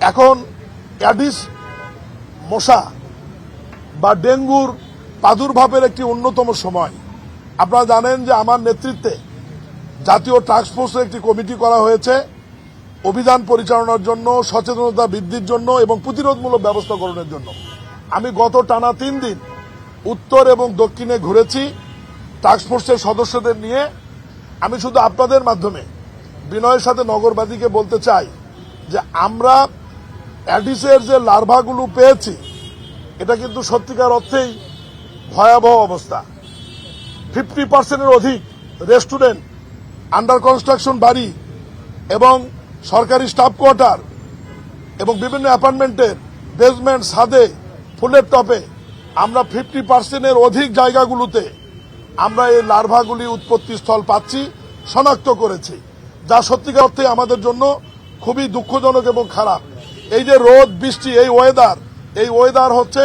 এখন অ্যাডিস মশা বা ডেঙ্গুর প্রাদুর্ভাবের একটি অন্যতম সময়। আপনারা জানেন যে আমার নেতৃত্বে জাতীয় টাস্কফোর্সের একটি কমিটি করা হয়েছে অভিযান পরিচালনার জন্য, সচেতনতা বৃদ্ধির জন্য এবং প্রতিরোধমূলক ব্যবস্থা গ্রহণের জন্য। আমি গত টানা 3 দিন উত্তর এবং দক্ষিণে ঘুরেছি টাস্কফোর্সের সদস্যদের নিয়ে। আমি শুধু আপনাদের মাধ্যমে বিনয়ের সাথে নগরবাসীকে বলতে চাই যে আমরা অ্যাডিসের যে লার্ভাগুলো পেয়েছি এটা কিন্তু সত্যিকার অর্থেই ভয়াবহ অবস্থা। 50% অধিক রেস্টুরেন্ট, আন্ডার কনস্ট্রাকশন বাড়ি এবং সরকারি স্টাফ কোয়ার্টার এবং বিভিন্ন অ্যাপার্টমেন্টের বেসমেন্ট, ছাদে, ফুলের টপে আমরা 50% অধিক জায়গাগুলোতে আমরা এই লার্ভাগুলি উৎপত্তি স্থল পাচ্ছি, শনাক্ত করেছি, যা সত্যিকার অর্থে আমাদের জন্য খুবই দুঃখজনক এবং খারাপ। এই যে রোদ বৃষ্টি, এই ওয়েদার হচ্ছে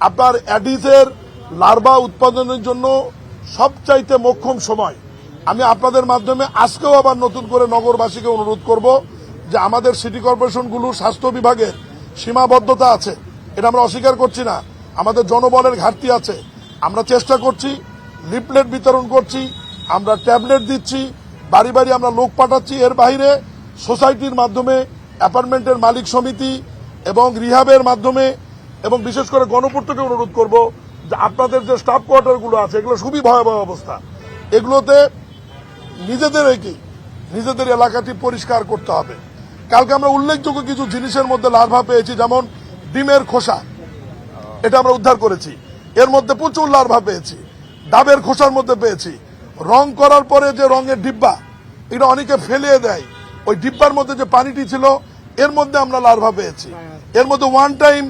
আপনার অ্যাডিসের লার্ভা উৎপাদনের জন্য সবচাইতে মোক্ষম সময়। আমি আপনাদের মাধ্যমে আজকেও আবার নতুন করে নগরবাসীকে অনুরোধ করব যে আমাদের সিটি কর্পোরেশনগুলোর স্বাস্থ্য বিভাগের সীমাবদ্ধতা আছে, এটা আমরা অস্বীকার করছি না। আমাদের জনবলের ঘাটতি আছে, আমরা চেষ্টা করছি, লিফলেট বিতরণ করছি, আমরা ট্যাবলেট দিচ্ছি, বাড়ি বাড়ি আমরা লোক পাঠাচ্ছি। এর বাইরে সোসাইটির মাধ্যমে, অ্যাপার্টমেন্টের মালিক সমিতি এবং রিহাবের মাধ্যমে এবং বিশেষ করে গণপূর্তকে অনুরোধ করব যে আপনাদের যে স্টাফ কোয়ার্টারগুলো আছে এগুলো খুবই ভয়াবহ অবস্থা, এগুলোতে নিজেদের এলাকাটি পরিষ্কার করতে হবে। কালকে আমরা উল্লেখযোগ্য কিছু জিনিসের মধ্যে লার্ভা পেয়েছি, যেমন ডিমের খোসা, এটা আমরা উদ্ধার করেছি, এর মধ্যে প্রচুর লার্ভা পেয়েছি। ডাবের খোসার মধ্যে পেয়েছি। রং করার পরে যে রঙের ডিব্বা, এটা অনেকে ফেলিয়ে দেয়, ওই ডিব্বার মধ্যে যে পানিটি ছিল এর মধ্যে আমরা লার্ভা পেয়েছি। এর মধ্যে ওয়ান টাইম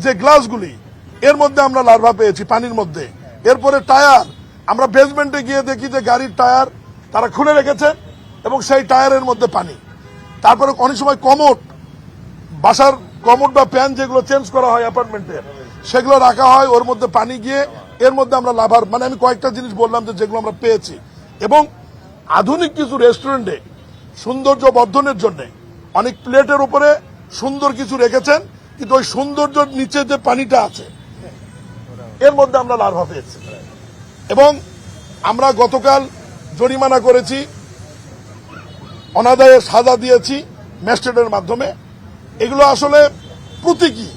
যে গ্লাসগুলি, এর মধ্যে আমরা লার্ভা পেয়েছি পানির মধ্যে। এরপরে টায়ার, আমরা বেসমেন্টে গিয়ে দেখি যে গাড়ির টায়ার তারা খুলে রেখেছে এবং সেই টায়ারের মধ্যে পানি। তারপরে অনেক সময় কমোড, বাসার কমোড বা প্যান যেগুলো চেঞ্জ করা হয় অ্যাপার্টমেন্টের, সেগুলো রাখা হয়, ওর মধ্যে পানি গিয়ে এর মধ্যে আমরা লাভার, মানে আমি কয়েকটা জিনিস বললাম যে যেগুলো আমরা পেয়েছি। এবং আধুনিক কিছু রেস্টুরেন্টে সৌন্দর্য বর্ধনের জন্য অনেক প্লেটের উপরে সুন্দর কিছু রেখেছেন, কিন্তু ওই সৌন্দর্যের নিচে যে পানিটা আছে এর মধ্যে আমরা লার্ভা পেয়েছি। এবং আমরা গতকাল জরিমানা করেছি, অনাদায়ে সাজা দিয়েছি ম্যাজিস্ট্রেটের মাধ্যমে। এগুলো আসলে প্রতীকী,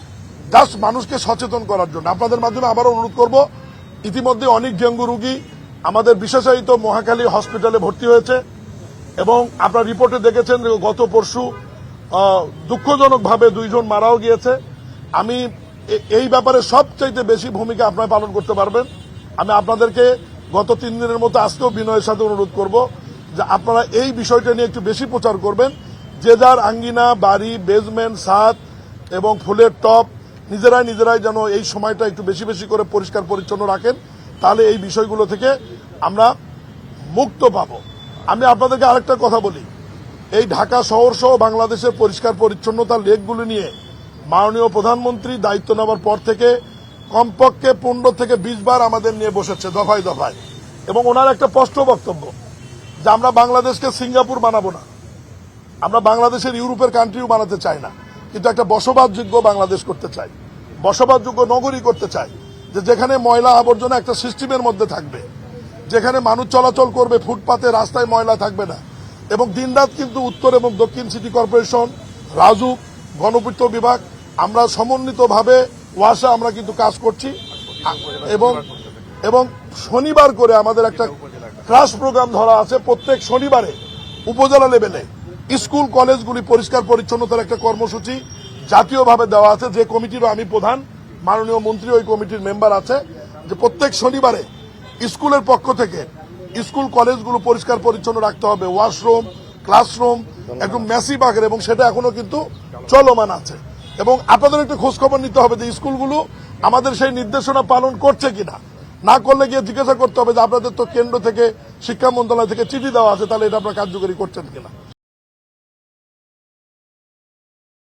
জাস্ট মানুষকে সচেতন করার জন্য। আপনাদের মাধ্যমে আবারও অনুরোধ করব, ইতিমধ্যে অনেক ডেঙ্গু রোগী আমাদের বিশেষায়িত মহাখালী হসপিটালে ভর্তি হয়েছে এবং আপনার রিপোর্টে দেখেছেন গত পরশু দুঃখজনকভাবে 2 জন মারাও গিয়েছে। আমি এই ব্যাপারে সবচাইতে বেশি ভূমিকা আপনারা পালন করতে পারবেন। আমি আপনাদেরকে গত 3 দিনের মতো আজকেও বিনয়ের সাথে অনুরোধ করব যে আপনারা এই বিষয়টা নিয়ে একটু বেশি প্রচার করবেন। যে যার আঙ্গিনা, বাড়ি, বেসমেন্ট, ছাদ এবং ফুলের টপ নিজেরাই যেন এই সময়টা একটু বেশি বেশি করে পরিষ্কার পরিচ্ছন্ন রাখেন, তাহলে এই বিষয়গুলো থেকে আমরা মুক্ত পাব। আমি আপনাদেরকে আরেকটা কথা বলি, এই ঢাকা শহর সহ বাংলাদেশের পরিষ্কার পরিচ্ছন্নতার লেকগুলো নিয়ে মাননীয় প্রধানমন্ত্রী দায়িত্ব নেওয়ার পর থেকে কমপক্ষে 15 থেকে 20 বার আমাদের নিয়ে বসেছে দফায় দফায়, এবং ওনার একটা স্পষ্ট বক্তব্য যে আমরা বাংলাদেশকে সিঙ্গাপুর বানাবো না, আমরা বাংলাদেশের ইউরোপের কান্ট্রিও বানাতে চাই না, কিন্তু একটা বসবাসযোগ্য বাংলাদেশ করতে চাই, বসবাসযোগ্য নগরী করতে চাই, যে যেখানে ময়লা আবর্জনা একটা সিস্টেমের মধ্যে থাকবে, যেখানে মানুষ চলাচল করবে, ফুটপাতে রাস্তায় ময়লা থাকবে না। এবং দিনরাত কিন্তু উত্তর এবং দক্ষিণ সিটি কর্পোরেশন, রাজুক, গণপূর্ত বিভাগ আমরা সমন্বিতভাবে ওয়াসা আমরা কিন্তু কাজ করছি। এবং শনিবার করে আমাদের একটা ক্লাস প্রোগ্রাম ধরা আছে, প্রত্যেক শনিবারে উপজেলা লেভেলে স্কুল কলেজগুলি পরিষ্কার পরিচ্ছন্নতার একটা কর্মসূচি জাতীয়ভাবে দেওয়া আছে, যে কমিটিরও আমি প্রধান, মাননীয় মন্ত্রী ওই কমিটির মেম্বার আছে, যে প্রত্যেক শনিবারে স্কুলের পক্ষ থেকে স্কুল কলেজগুলো পরিষ্কার পরিচ্ছন্ন রাখতে হবে, ওয়াশরুম, ক্লাসরুম একদম ম্যাসিভ আকারে, এবং সেটা এখনো কিন্তু চলমান আছে। এবং আপনাদের একটু খোঁজখবর নিতে হবে যে স্কুলগুলো আমাদের সেই নির্দেশনা পালন করছে কিনা, না করলে গিয়ে জিজ্ঞাসা করতে হবে যে আপনাদের তো কেন্দ্র থেকে, শিক্ষা মন্ত্রণালয় থেকে চিঠি দেওয়া আছে, তাহলে এটা আপনারা কার্যকরী করছেন কিনা।